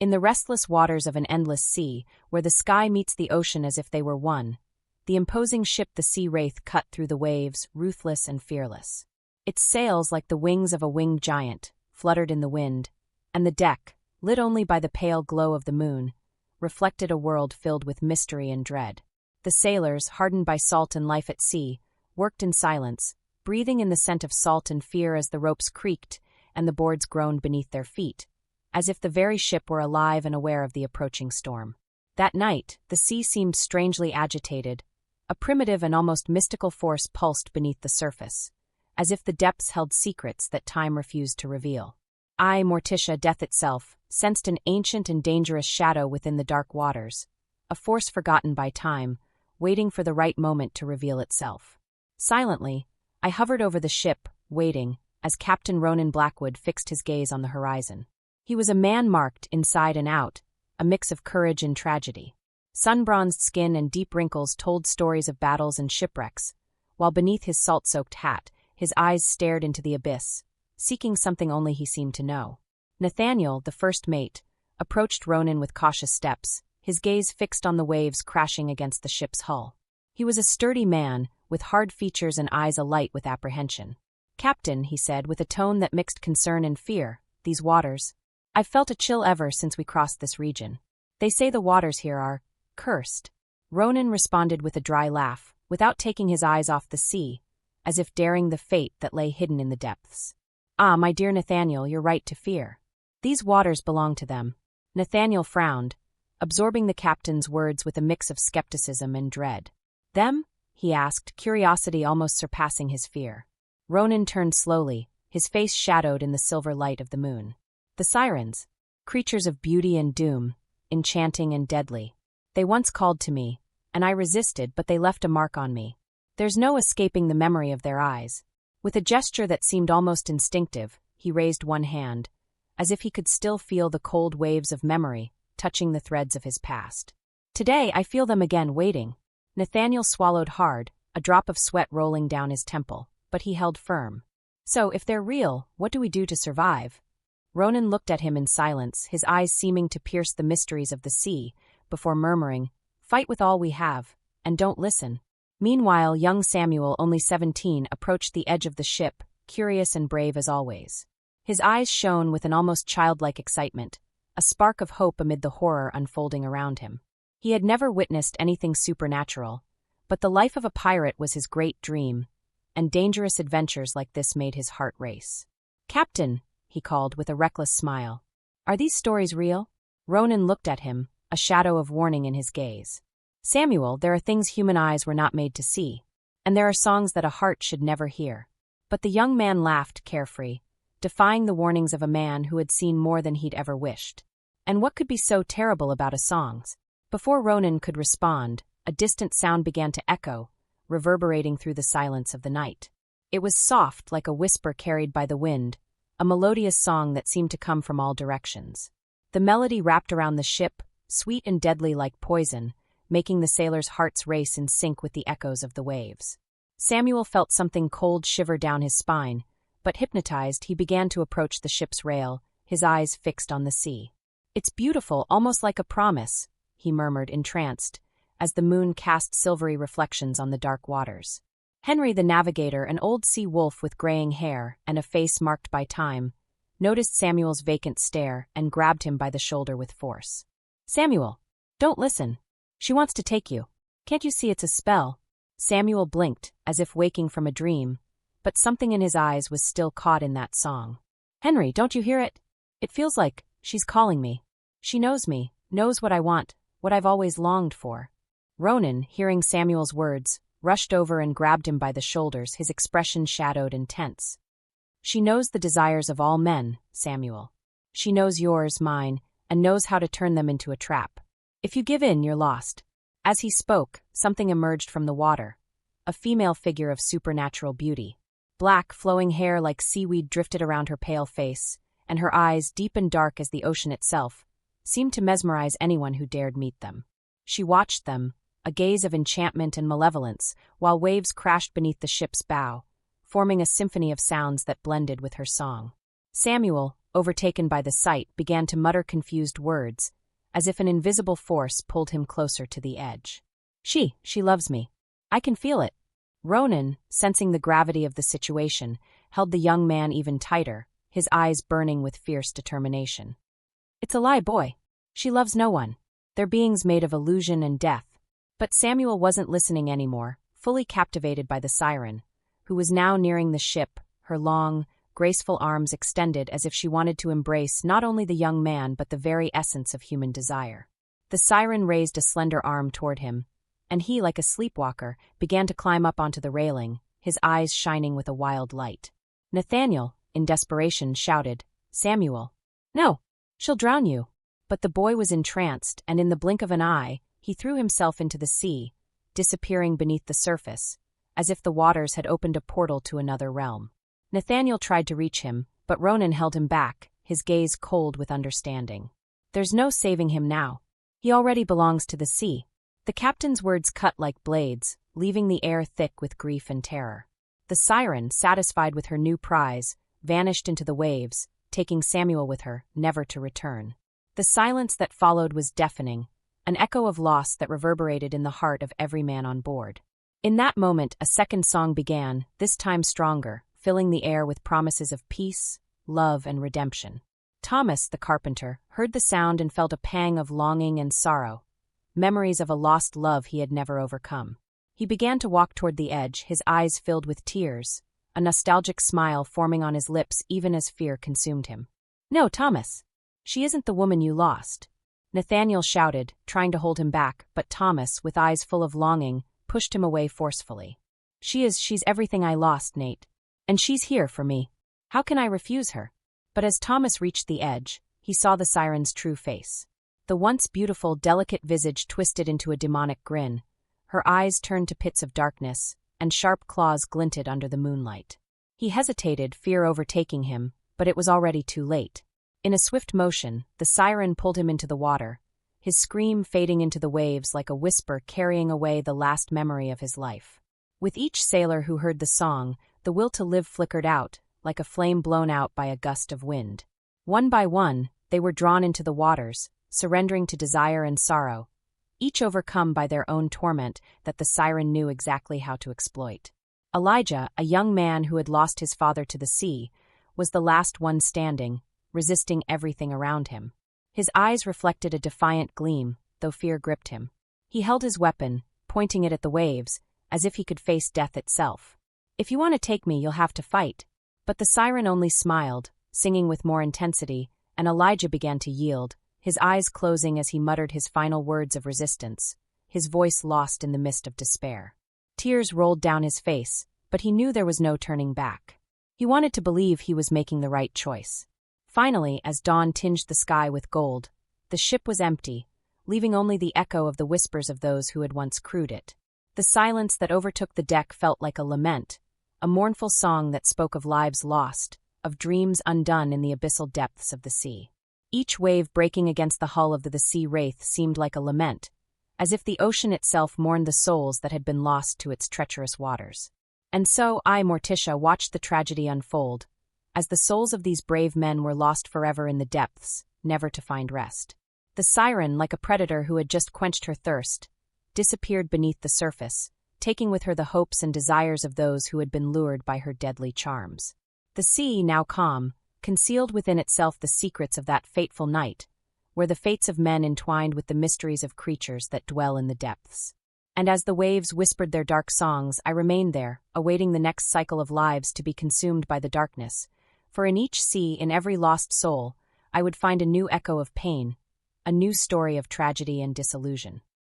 In the restless waters of an endless sea, where the sky meets the ocean as if they were one, the imposing ship the sea wraith cut through the waves, ruthless and fearless. Its sails, like the wings of a winged giant, fluttered in the wind, and the deck, lit only by the pale glow of the moon, reflected a world filled with mystery and dread. The sailors, hardened by salt and life at sea, worked in silence, breathing in the scent of salt and fear as the ropes creaked and the boards groaned beneath their feet, as if the very ship were alive and aware of the approaching storm. That night, the sea seemed strangely agitated. A primitive and almost mystical force pulsed beneath the surface, as if the depths held secrets that time refused to reveal. I, Morticia, death itself, sensed an ancient and dangerous shadow within the dark waters, a force forgotten by time, waiting for the right moment to reveal itself. Silently, I hovered over the ship, waiting, as Captain Ronan Blackwood fixed his gaze on the horizon. He was a man marked inside and out, a mix of courage and tragedy. Sun-bronzed skin and deep wrinkles told stories of battles and shipwrecks, while beneath his salt-soaked hat, his eyes stared into the abyss, seeking something only he seemed to know. Nathaniel, the first mate, approached Ronan with cautious steps, his gaze fixed on the waves crashing against the ship's hull. He was a sturdy man, with hard features and eyes alight with apprehension. "Captain," he said, with a tone that mixed concern and fear, "these waters. I've felt a chill ever since we crossed this region. They say the waters here are cursed." Ronan responded with a dry laugh, without taking his eyes off the sea, as if daring the fate that lay hidden in the depths. "Ah, my dear Nathaniel, you're right to fear. These waters belong to them." Nathaniel frowned, absorbing the captain's words with a mix of skepticism and dread. "Them?" he asked, curiosity almost surpassing his fear. Ronan turned slowly, his face shadowed in the silver light of the moon. "The Sirens, creatures of beauty and doom, enchanting and deadly. They once called to me, and I resisted, but they left a mark on me. There's no escaping the memory of their eyes." With a gesture that seemed almost instinctive, he raised one hand, as if he could still feel the cold waves of memory touching the threads of his past. "Today I feel them again, waiting." Nathaniel swallowed hard, a drop of sweat rolling down his temple, but he held firm. "So, if they're real, what do we do to survive?" Ronan looked at him in silence, his eyes seeming to pierce the mysteries of the sea, before murmuring, "Fight with all we have, and don't listen." Meanwhile, young Samuel, only 17, approached the edge of the ship, curious and brave as always. His eyes shone with an almost childlike excitement, a spark of hope amid the horror unfolding around him. He had never witnessed anything supernatural, but the life of a pirate was his great dream, and dangerous adventures like this made his heart race. "Captain," he called with a reckless smile, "are these stories real?" Ronan looked at him, a shadow of warning in his gaze. "Samuel, there are things human eyes were not made to see, and there are songs that a heart should never hear." But the young man laughed, carefree, defying the warnings of a man who had seen more than he'd ever wished. And what could be so terrible about a songs? Before Ronan could respond, a distant sound began to echo, reverberating through the silence of the night. It was soft, like a whisper carried by the wind, a melodious song that seemed to come from all directions. The melody wrapped around the ship, sweet and deadly like poison, making the sailors' hearts race in sync with the echoes of the waves. Samuel felt something cold shiver down his spine, but hypnotized, he began to approach the ship's rail, his eyes fixed on the sea. "It's beautiful, almost like a promise," he murmured, entranced, as the moon cast silvery reflections on the dark waters. Henry the navigator, an old sea wolf with graying hair and a face marked by time, noticed Samuel's vacant stare and grabbed him by the shoulder with force. "Samuel, don't listen. She wants to take you. Can't you see it's a spell?" Samuel blinked, as if waking from a dream, but something in his eyes was still caught in that song. "Henry, don't you hear it? It feels like she's calling me. She knows me, knows what I want, what I've always longed for." Ronan, hearing Samuel's words, rushed over and grabbed him by the shoulders, his expression shadowed and tense. "She knows the desires of all men, Samuel. She knows yours, mine, and knows how to turn them into a trap. If you give in, you're lost." As he spoke, something emerged from the water, a female figure of supernatural beauty. Black, flowing hair like seaweed drifted around her pale face, and her eyes, deep and dark as the ocean itself, seemed to mesmerize anyone who dared meet them. She watched them, a gaze of enchantment and malevolence, while waves crashed beneath the ship's bow, forming a symphony of sounds that blended with her song. Samuel, overtaken by the sight, began to mutter confused words, as if an invisible force pulled him closer to the edge. She loves me. I can feel it. Ronan, sensing the gravity of the situation, held the young man even tighter, his eyes burning with fierce determination. It's a lie, boy. She loves no one. They're beings made of illusion and death. But Samuel wasn't listening anymore, fully captivated by the siren, who was now nearing the ship, her long, graceful arms extended as if she wanted to embrace not only the young man but the very essence of human desire. The siren raised a slender arm toward him, and he, like a sleepwalker, began to climb up onto the railing, his eyes shining with a wild light. Nathaniel, in desperation, shouted, "Samuel! No! She'll drown you!" But the boy was entranced, and in the blink of an eye, he threw himself into the sea, disappearing beneath the surface, as if the waters had opened a portal to another realm. Nathaniel tried to reach him, but Ronan held him back, his gaze cold with understanding. There's no saving him now. He already belongs to the sea. The captain's words cut like blades, leaving the air thick with grief and terror. The siren, satisfied with her new prize, vanished into the waves, taking Samuel with her, never to return. The silence that followed was deafening, an echo of loss that reverberated in the heart of every man on board. In that moment, a second song began, this time stronger, filling the air with promises of peace, love, and redemption. Thomas, the carpenter, heard the sound and felt a pang of longing and sorrow, memories of a lost love he had never overcome. He began to walk toward the edge, his eyes filled with tears, a nostalgic smile forming on his lips even as fear consumed him. "No, Thomas! She isn't the woman you lost," Nathaniel shouted, trying to hold him back, but Thomas, with eyes full of longing, pushed him away forcefully. She's everything I lost, Nate. And she's here for me. How can I refuse her?" But as Thomas reached the edge, he saw the siren's true face. The once beautiful, delicate visage twisted into a demonic grin, her eyes turned to pits of darkness, and sharp claws glinted under the moonlight. He hesitated, fear overtaking him, but it was already too late. In a swift motion, the siren pulled him into the water, his scream fading into the waves like a whisper carrying away the last memory of his life. With each sailor who heard the song, the will to live flickered out, like a flame blown out by a gust of wind. One by one, they were drawn into the waters, surrendering to desire and sorrow, each overcome by their own torment that the siren knew exactly how to exploit. Elijah, a young man who had lost his father to the sea, was the last one standing, resisting everything around him. His eyes reflected a defiant gleam, though fear gripped him. He held his weapon, pointing it at the waves, as if he could face death itself. "If you want to take me, you'll have to fight." But the siren only smiled, singing with more intensity, and Elijah began to yield, his eyes closing as he muttered his final words of resistance, his voice lost in the mist of despair. Tears rolled down his face, but he knew there was no turning back. He wanted to believe he was making the right choice. Finally, as dawn tinged the sky with gold, the ship was empty, leaving only the echo of the whispers of those who had once crewed it. The silence that overtook the deck felt like a lament, a mournful song that spoke of lives lost, of dreams undone in the abyssal depths of the sea. Each wave breaking against the hull of the sea wraith seemed like a lament, as if the ocean itself mourned the souls that had been lost to its treacherous waters. And so I, Morticia, watched the tragedy unfold, as the souls of these brave men were lost forever in the depths, never to find rest. The siren, like a predator who had just quenched her thirst, disappeared beneath the surface, taking with her the hopes and desires of those who had been lured by her deadly charms. The sea, now calm, concealed within itself the secrets of that fateful night, where the fates of men entwined with the mysteries of creatures that dwell in the depths. And as the waves whispered their dark songs, I remained there, awaiting the next cycle of lives to be consumed by the darkness, for in each sea, in every lost soul, I would find a new echo of pain, a new story of tragedy and disillusion.